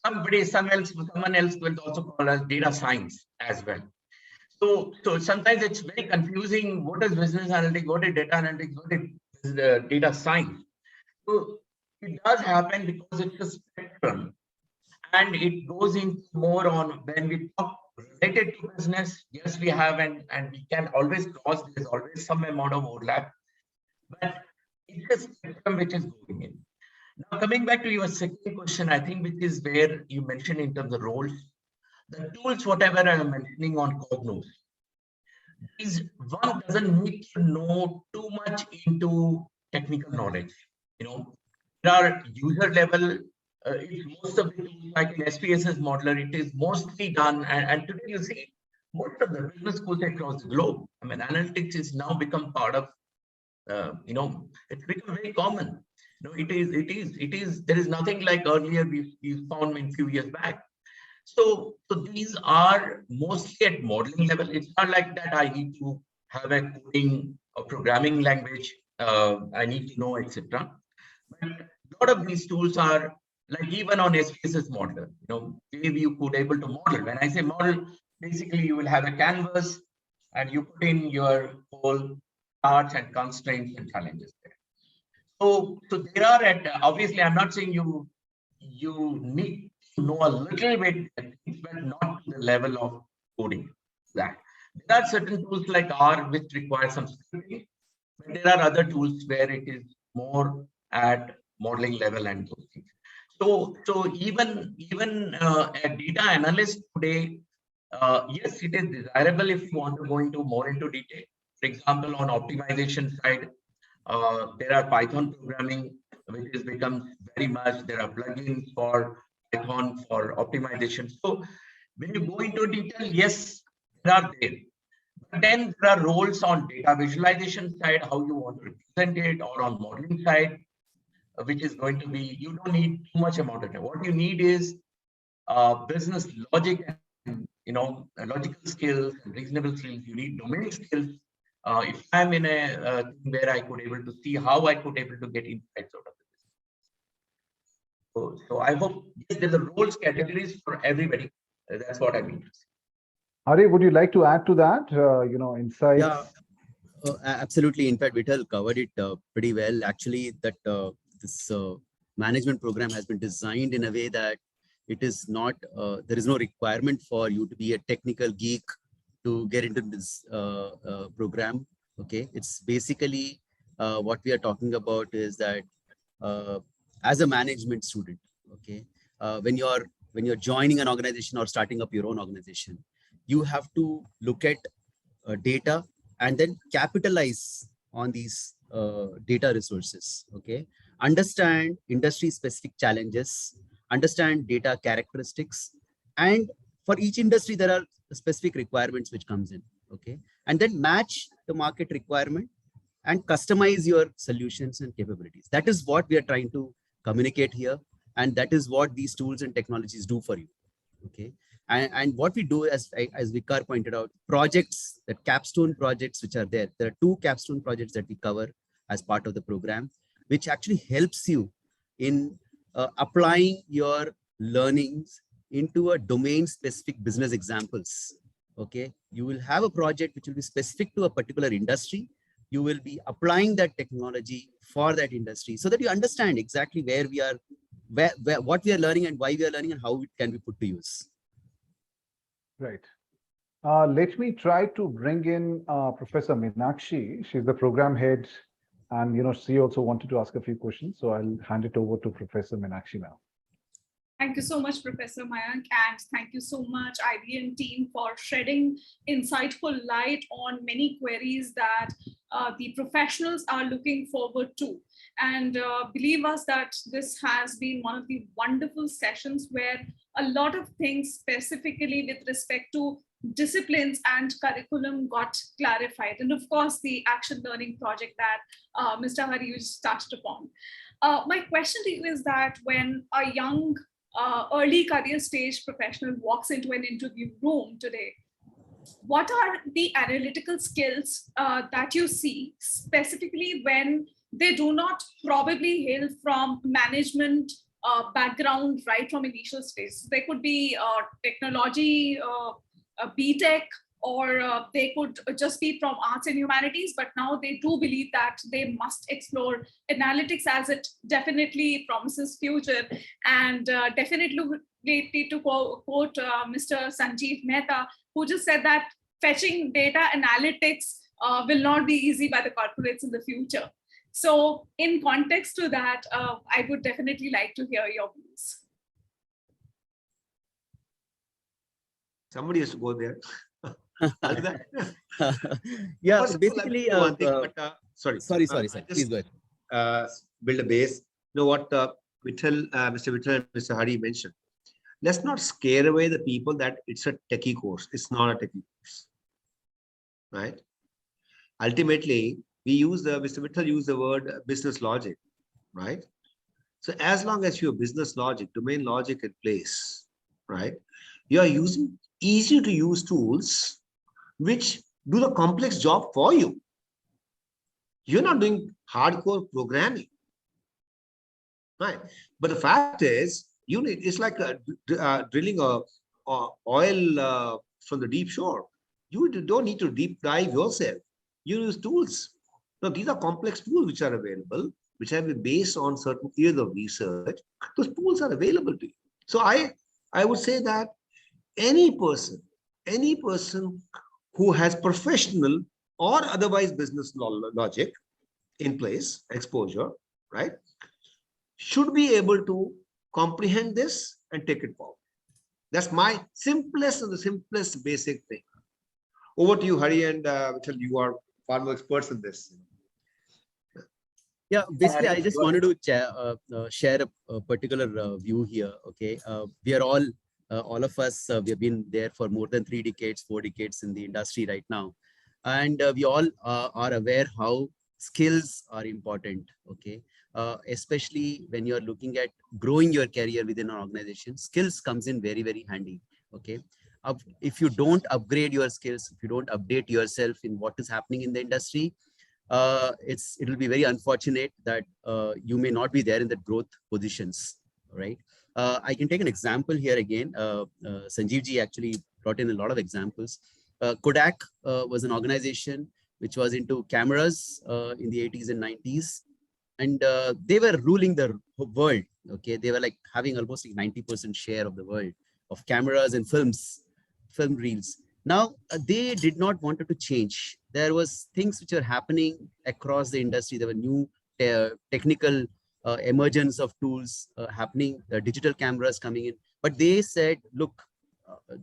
Someone else will also call as data science as well. So sometimes it's very confusing. What is business analytics? What is data analytics? What is data science? So it does happen because it's a spectrum, and it goes into more on when we talk related to business. Yes, we have, and we can always cross. There's always some amount of overlap, but it's a spectrum which is going in. Now, coming back to your second question, I think which is where you mentioned in terms of roles, the tools, whatever I'm mentioning on Cognos, is one doesn't need to know too much into technical knowledge. You know, there are user level. Most of it, like in SPSS Modeler, it is mostly done. And today you see most of the business schools across the globe. I mean, analytics is now become part of. You know, it's become very common. No, it is. There is nothing like earlier we found in few years back. So these are mostly at modeling level. It's not like that I need to have a coding or programming language. I need to know, etc. But a lot of these tools are like even on SPSS modeler. Maybe you could able to model. When I say model, basically you will have a canvas and you put in your whole charts and constraints and challenges there. So there are obviously I'm not saying you need to know a little bit, but not to the level of coding. That there are certain tools like R which require some scripting, but there are other tools where it is more at modeling level and those things. So even a data analyst today, yes, it is desirable if you want to go into more into detail. For example, on optimization side, there are Python programming, which has become very much. There are plugins for Python for optimization. So when you go into detail, yes, there are there. But then there are roles on data visualization side, how you want to represent it, or on modeling side, which is going to be, you don't need too much amount of time. What you need is business logic and logical skills and reasonable skills. You need domain skills. If I'm in a thing where I could able to see how I could able to get insights out of it. So I hope yes, there's a roles categories for everybody. That's what I mean to say. Hari, would you like to add to that? Insights. Yeah, absolutely. In fact, Vital covered it pretty well. Actually, that this management program has been designed in a way that it is not, there is no requirement for you to be a technical geek to get into this program. Okay, it's basically what we are talking about is that as a management student, okay, when you're joining an organization or starting up your own organization, you have to look at data and then capitalize on these data resources. Okay, understand industry specific challenges, understand data characteristics, and for each industry there are specific requirements which comes in. Okay, and then match the market requirement and customize your solutions and capabilities. That is what we are trying to communicate here, and that is what these tools and technologies do for you. Okay, and what we do, as Vikar pointed out, projects, the capstone projects which are there. There are 2 capstone projects that we cover as part of the program, which actually helps you in applying your learnings into a domain-specific business examples. Okay, you will have a project which will be specific to a particular industry. You will be applying that technology for that industry so that you understand exactly where we are, what we are learning and why we are learning and how it can be put to use. Right. Let me try to bring in Professor Meenakshi. She's the program head, and she also wanted to ask a few questions. So I'll hand it over to Professor Meenakshi now. Thank you so much, Professor Mayank, and thank you so much, IBM team, for shedding insightful light on many queries that the professionals are looking forward to. And believe us that this has been one of the wonderful sessions where a lot of things specifically with respect to disciplines and curriculum got clarified. And of course, the action learning project that Mr. Hari touched upon. My question to you is that when a young early career stage professional walks into an interview room today, what are the analytical skills that you see specifically when they do not probably hail from management background right from initial stage? They could be technology, BTech, or they could just be from arts and humanities, but now they do believe that they must explore analytics as it definitely promises future. And definitely need to quote Mr. Sanjeev Mehta, who just said that fetching data analytics will not be easy by the corporates in the future. So in context to that, I would definitely like to hear your views. Somebody has to go there. Yeah, First basically, one thing, sorry. Please go ahead. Build a base. You know what Mr. Vittal and Mr. Hari mentioned. Let's not scare away the people that it's a techie course. It's not a techie course, right? Ultimately, we use Mr. Vittal used the word business logic. right? So as long as your business logic, domain logic in place, right? You are using easy to use tools which do the complex job for you. You're not doing hardcore programming, right? But the fact is, you need, it's like drilling a oil from the deep shore. You don't need to deep dive yourself. You use tools. Now, these are complex tools which are available, which have been based on certain years of research. Those tools are available to you. So I would say that any person who has professional or otherwise business logic in place, exposure, right, should be able to comprehend this and take it forward. That's my simplest and the simplest basic thing. Over to you, Hari and Vithal, you are far more experts in this. Yeah, basically, I just wanted to share a particular view here. Okay, we are all of us, we have been there for more than 3 decades, 4 decades in the industry right now, and we all are aware how skills are important. Okay, especially when you are looking at growing your career within an organization, skills comes in very, very handy. Okay, if you don't upgrade your skills, if you don't update yourself in what is happening in the industry, it will be very unfortunate that you may not be there in the growth positions, right? I can take an example here again. Sanjeev ji actually brought in a lot of examples. Kodak was an organization which was into cameras in the 80s and 90s, and they were ruling the world. Okay, they were like having almost like 90% share of the world of cameras and film reels. Now, they did not want to change. There was things which are happening across the industry. There were new technical emergence of tools happening, digital cameras coming in. But they said, look,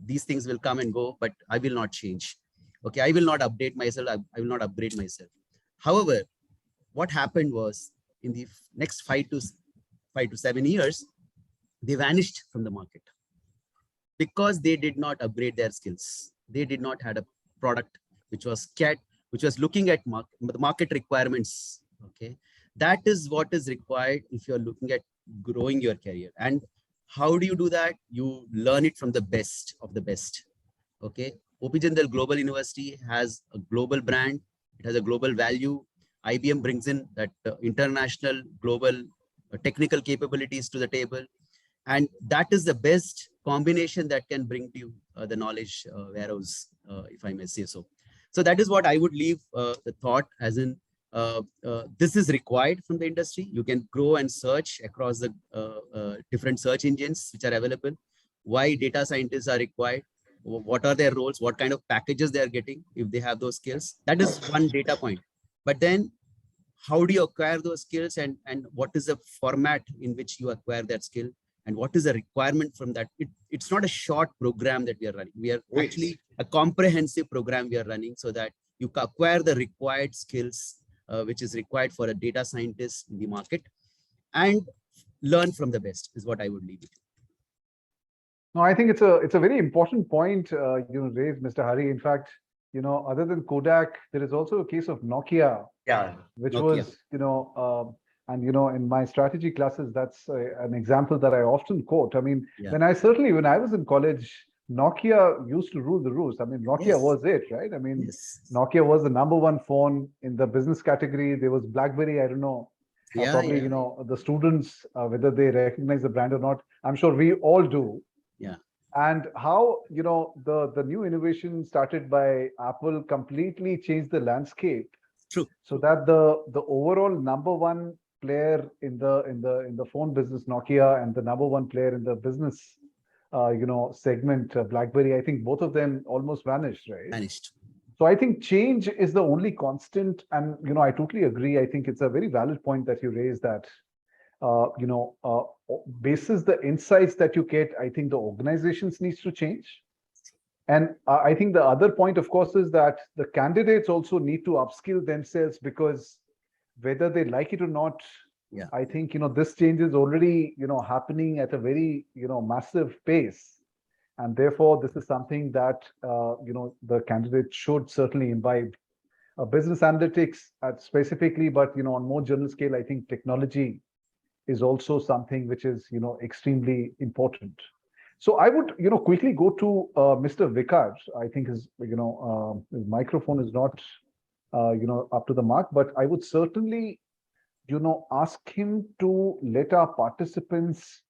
these things will come and go, but I will not change. Okay, I will not update myself. I will not upgrade myself. However, what happened was in the next 5 to 7 years, they vanished from the market because they did not upgrade their skills. They did not have a product which was looking at the market requirements. Okay, that is what is required if you're looking at growing your career. And how do you do that? You learn it from the best of the best. Okay, OP Jindal Global University has a global brand. It has a global value. IBM brings in that international global technical capabilities to the table. And that is the best combination that can bring to you the knowledge warehouse, if I may say so. So that is what I would leave the thought as in, this is required from the industry. You can grow and search across the different search engines which are available. Why data scientists are required, what are their roles, what kind of packages they are getting if they have those skills. That is one data point. But then how do you acquire those skills, and what is the format in which you acquire that skill? And what is the requirement from that? It's not a short program that we are running. We are actually a comprehensive program we are running so that you acquire the required skills, which is required for a data scientist in the market, and learn from the best is what I would leave it. No, I think it's a very important point you raised, Mr. Hari. In fact, other than Kodak, there is also a case of Nokia, which was, and in my strategy classes, that's an example that I often quote. I mean, when I was in college, Nokia used to rule the roost. I mean, Nokia was it, right? I mean, Nokia was the #1 phone in the business category. There was BlackBerry. I don't know. Probably, the students, whether they recognize the brand or not, I'm sure we all do. Yeah. And how, the new innovation started by Apple completely changed the landscape. True. So that the overall #1 player in the phone business, Nokia, and the #1 player in the business, segment, BlackBerry, I think both of them almost vanished, right? Vanished. So I think change is the only constant, and I totally agree. I think it's a very valid point that you raised that, basis the insights that you get, I think the organizations needs to change. And I think the other point, of course, is that the candidates also need to upskill themselves, because whether they like it or not, I think, this change is already, happening at a very, massive pace. And therefore, this is something that, the candidate should certainly imbibe. Business analytics specifically, but, on more general scale, I think technology is also something which is, extremely important. So I would, quickly go to Mr. Vikas. I think his microphone is not, up to the mark, but I would certainly, ask him to let our participants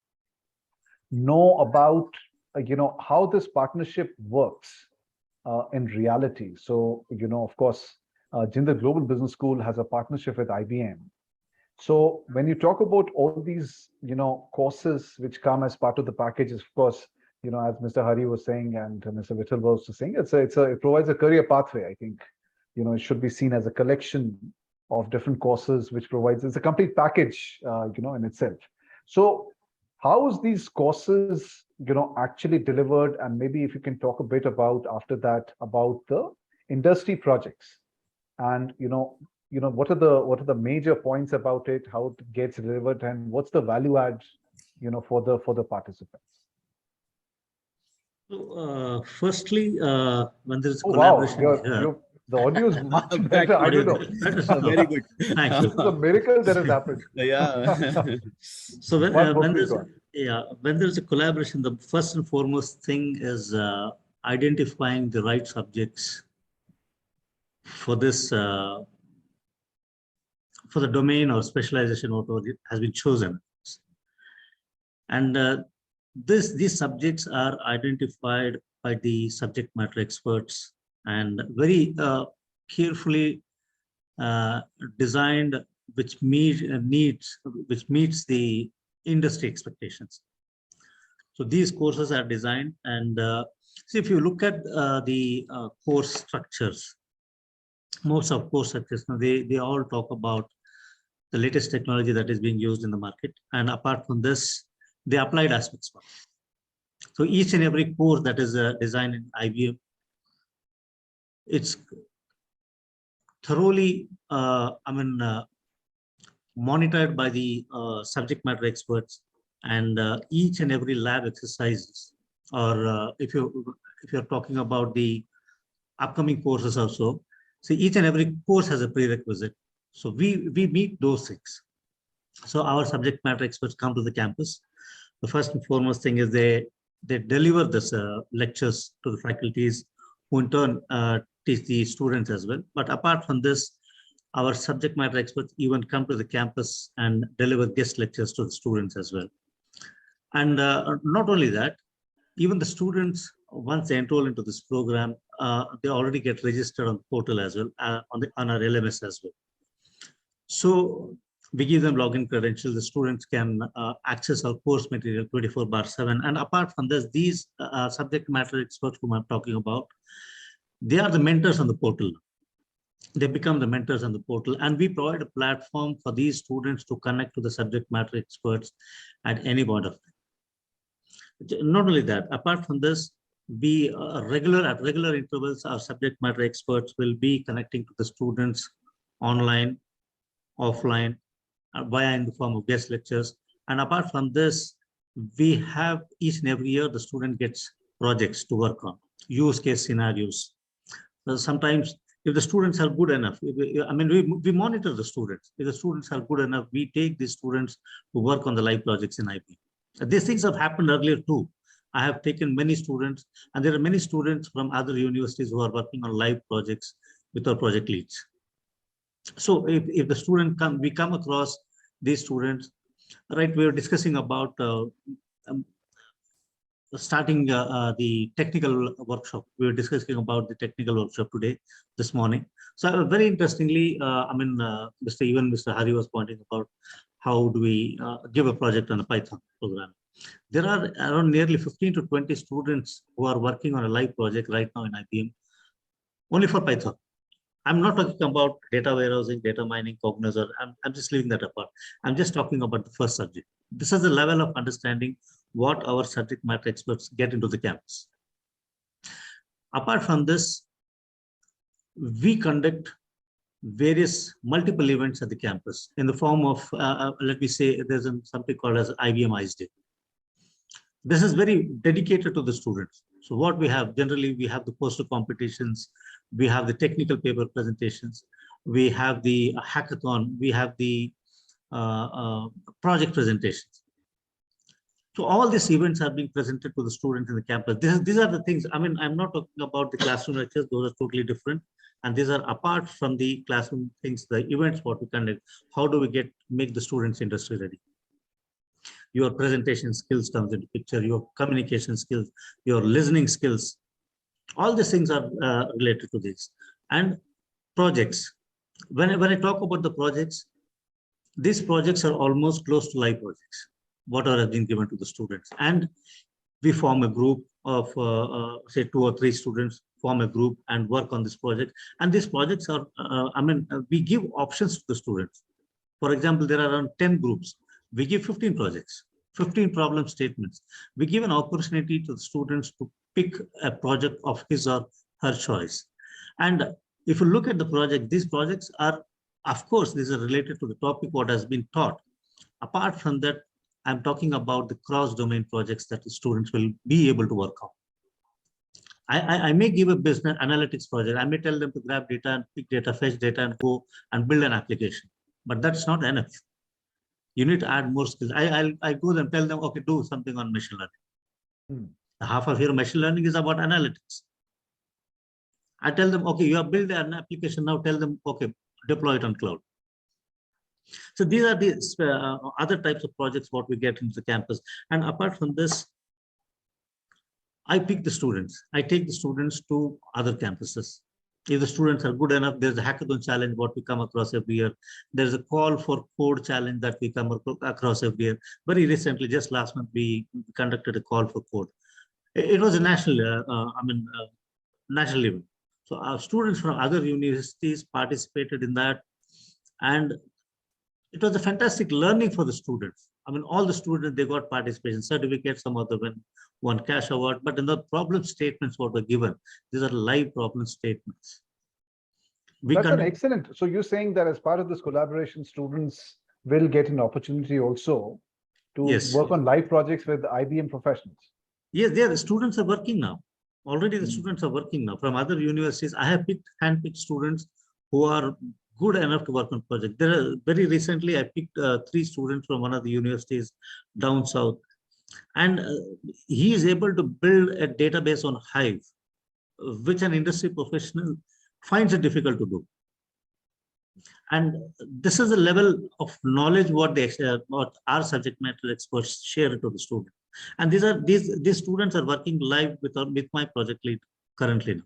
know about, how this partnership works in reality. So, of course, Jindal Global Business School has a partnership with IBM. So when you talk about all these, courses which come as part of the package, of course, as Mr. Hari was saying and Mr. Vittal was saying, it provides a career pathway. I think, it should be seen as a collection of different courses, which provides, it's a complete package, in itself. So how is these courses, actually delivered? And maybe if you can talk a bit about after that, about the industry projects and, what are the major points about it, how it gets delivered, and what's the value add, for the participants? So, firstly, when there is Oh, collaboration wow, the audio is much better. I don't know. Very good. Thank This is a miracle that has happened. Yeah. So One more, when there's a collaboration, the first and foremost thing is identifying the right subjects for this for the domain or specialization whatever it has been chosen, and these subjects are identified by the subject matter experts and very carefully designed, which meets the industry expectations. So these courses are designed, and see, if you look at the course structures, most of course structures, they all talk about the latest technology that is being used in the market, and apart from this, the applied aspects. So each and every course that is designed in IBM, it's thoroughly, monitored by the subject matter experts, and each and every lab exercises, or if you're talking about the upcoming courses also, so each and every course has a prerequisite. So we meet those things. So our subject matter experts come to the campus. The first and foremost thing is they deliver this lectures to the faculties, who in turn teach the students as well. But apart from this, our subject matter experts even come to the campus and deliver guest lectures to the students as well. And not only that, even the students, once they enroll into this program, they already get registered on the portal as well, on our LMS as well. So we give them login credentials. The students can access our course material 24/7. And apart from this, these subject matter experts whom I'm talking about, they are the mentors on the portal. They become the mentors on the portal, and we provide a platform for these students to connect to the subject matter experts at any point of time. Not only that, apart from this, we at regular intervals, our subject matter experts will be connecting to the students online, offline, via in the form of guest lectures. And apart from this, we have each and every year the student gets projects to work on, use case scenarios. Sometimes if the students are good enough, we monitor the students. If the students are good enough, we take the students to work on the live projects in IBM. These things have happened earlier too. I have taken many students, and there are many students from other universities who are working on live projects with our project leads. So if the student we come across these students, right, we were discussing about starting the technical workshop. We were discussing about the technical workshop today, this morning. So very interestingly, Mr. Hari was pointing about how do we give a project on a Python program. There are around nearly 15 to 20 students who are working on a live project right now in IBM, only for Python. I'm not talking about data warehousing, data mining, Cognizer. I'm just leaving that apart. I'm just talking about the first subject. This is the level of understanding what our subject matter experts get into the campus. Apart from this, we conduct multiple events at the campus in the form of, let me say, there's something called as Ibm Ice Day. This is very dedicated to the students. So what we have, generally, we have the poster competitions, we have the technical paper presentations, we have the hackathon, we have the project presentations. So all these events are being presented to the students in the campus. These are the things, I mean, I'm not talking about the classroom lectures, those are totally different. And these are apart from the classroom things, the events, what we conduct, how do we make the students industry ready? Your presentation skills comes into picture, your communication skills, your listening skills, all these things are related to this. And projects, when I talk about the projects, these projects are almost close to live projects, what are being given to the students. And we form a group of say 2 or 3 students, form a group and work on this project. And these projects are, we give options to the students. For example, there are around 10 groups. We give 15 projects, 15 problem statements. We give an opportunity to the students to pick a project of his or her choice. And if you look at the project, these projects are, of course, these are related to the topic what has been taught. Apart from that, I'm talking about the cross-domain projects that the students will be able to work on. I may give a business analytics project. I may tell them to grab data and pick data, fetch data, and go and build an application. But that's not enough. You need to add more skills. I go and tell them, okay, do something on machine learning. Half of your machine learning is about analytics. I tell them, okay, you have built an application. Now tell them, okay, deploy it on cloud. So these are the other types of projects what we get into the campus. And apart from this, I pick the students. I take the students to other campuses. If the students are good enough, there's a hackathon challenge what we come across every year. There's a call for code challenge that we come across every year. Very recently, just last month, we conducted a call for code. It was a national, national event. So our students from other universities participated in that. And it was a fantastic learning for the students. I mean, all the students, they got participation certificates, some of them won cash award, but in the problem statements what were given, these are live problem statements. That's an excellent. So you're saying that as part of this collaboration, students will get an opportunity also to work on live projects with IBM professionals. Yes, the students are working now. Already the students are working now from other universities. I have handpicked students who are good enough to work on projects. Very recently, I picked 3 students from one of the universities down south, and he is able to build a database on Hive, which an industry professional finds it difficult to do. And this is the level of knowledge what our subject matter experts share to the student. And these students are working live with my project lead currently now.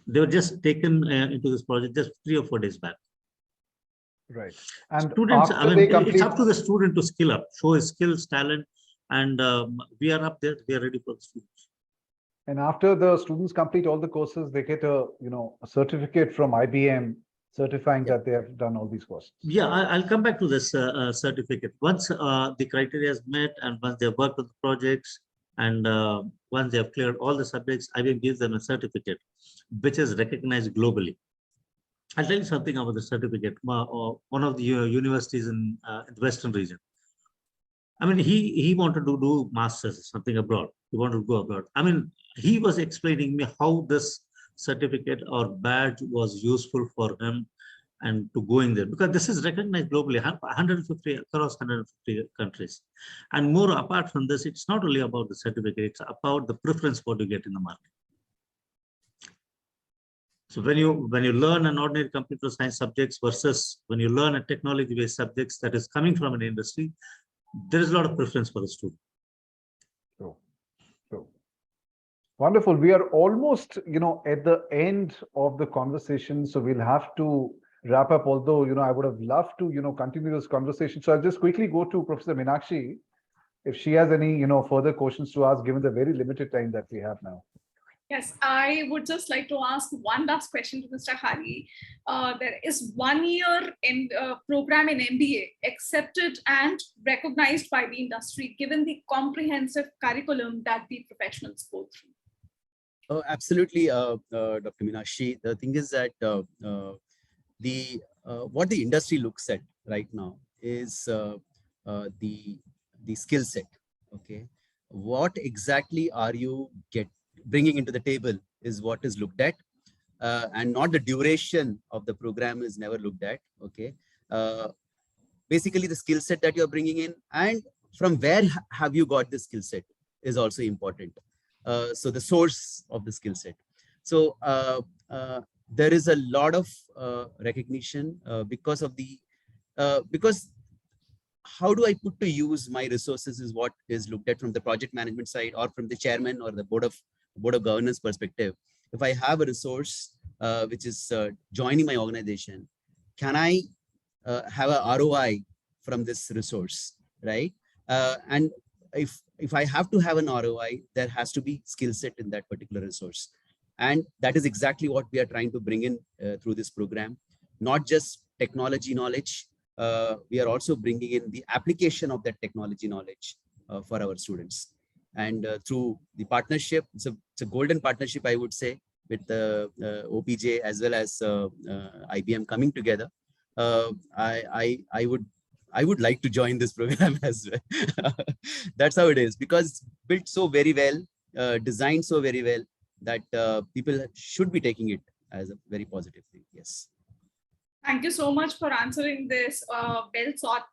They were just taken into this project just 3 or 4 days back. Right. And students, it's up to the student to skill up, show his skills, talent, and we are up there. We are ready for the students. And after the students complete all the courses, they get a a certificate from IBM certifying that they have done all these courses. Yeah, I'll come back to this certificate. Once the criteria is met, and once they have worked on the projects, and once they have cleared all the subjects, IBM gives them a certificate, which is recognized globally. I'll tell you something about the certificate. One of the universities in the Western region. I mean, he wanted to do masters, something abroad. He wanted to go abroad. I mean, he was explaining me how this certificate or badge was useful for him and to going there, because this is recognized globally, 150 across 150 countries. And more apart from this, it's not only about the certificate, it's about the preference what you get in the market. So when you learn an ordinary computer science subjects versus when you learn a technology-based subjects that is coming from an industry, there is a lot of preference for the student. So wonderful. We are almost, at the end of the conversation. So we'll have to wrap up, although, I would have loved to, continue this conversation. So I'll just quickly go to Professor Meenakshi, if she has any, further questions to ask, given the very limited time that we have now. Yes, I would just like to ask one last question to Mr. Hari. There is 1 year program in MBA accepted and recognized by the industry, given the comprehensive curriculum that the professionals go through. Oh, absolutely, Dr. Meenakshi. The thing is that what the industry looks at right now is the skill set. Okay, what exactly are you bringing into the table is what is looked at, and not the duration of the program is never looked at. Okay, basically the skill set that you're bringing in, and from where have you got this skill set is also important. So the source of the skill set. So there is a lot of recognition because of the because how do I put to use my resources is what is looked at from the project management side, or from the chairman or the board of governance perspective. If I have a resource which is joining my organization, can I have a ROI from this resource, right? And if I have to have an ROI, there has to be skill set in that particular resource. And that is exactly what we are trying to bring in through this program. Not just technology knowledge, we are also bringing in the application of that technology knowledge for our students. And through the partnership, it's a golden partnership, I would say, with the OPJ as well as IBM coming together. I would like to join this program as well. That's how it is, because it's built so very well, designed so very well, that people should be taking it as a very positive thing. Yes. Thank you so much for answering this well sought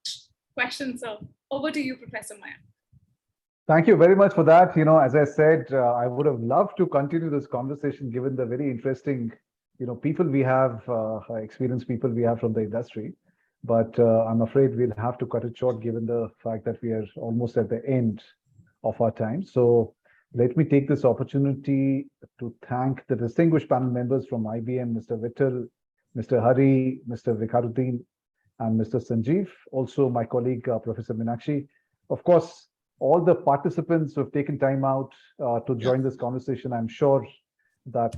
question, sir. Over to you, Professor Mayank. Thank you very much for that. As I said, I would have loved to continue this conversation given the very interesting, people we have, experienced people we have from the industry. But I'm afraid we'll have to cut it short given the fact that we are almost at the end of our time. So let me take this opportunity to thank the distinguished panel members from IBM, Mr. Vittal, Mr. Hari, Mr. Vikaruddin, and Mr. Sanjeev. Also, my colleague, Professor Meenakshi. Of course, all the participants who have taken time out to join this conversation. I'm sure that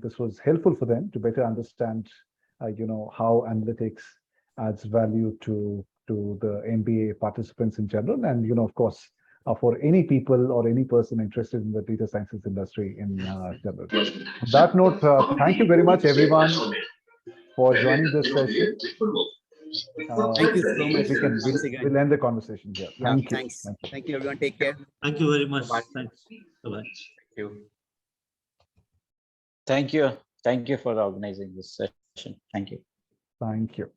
this was helpful for them to better understand how analytics adds value to the MBA participants in general, and of course for any people or any person interested in the data sciences industry in general. On that note, thank you very much everyone for joining this session. Thank you so much. We'll end the conversation here. Thank you. Thanks. Thank you, everyone. Take care. Thank you very much. Bye. Thanks. Bye-bye. Thank you. Thank you. Thank you for organizing this session. Thank you. Thank you.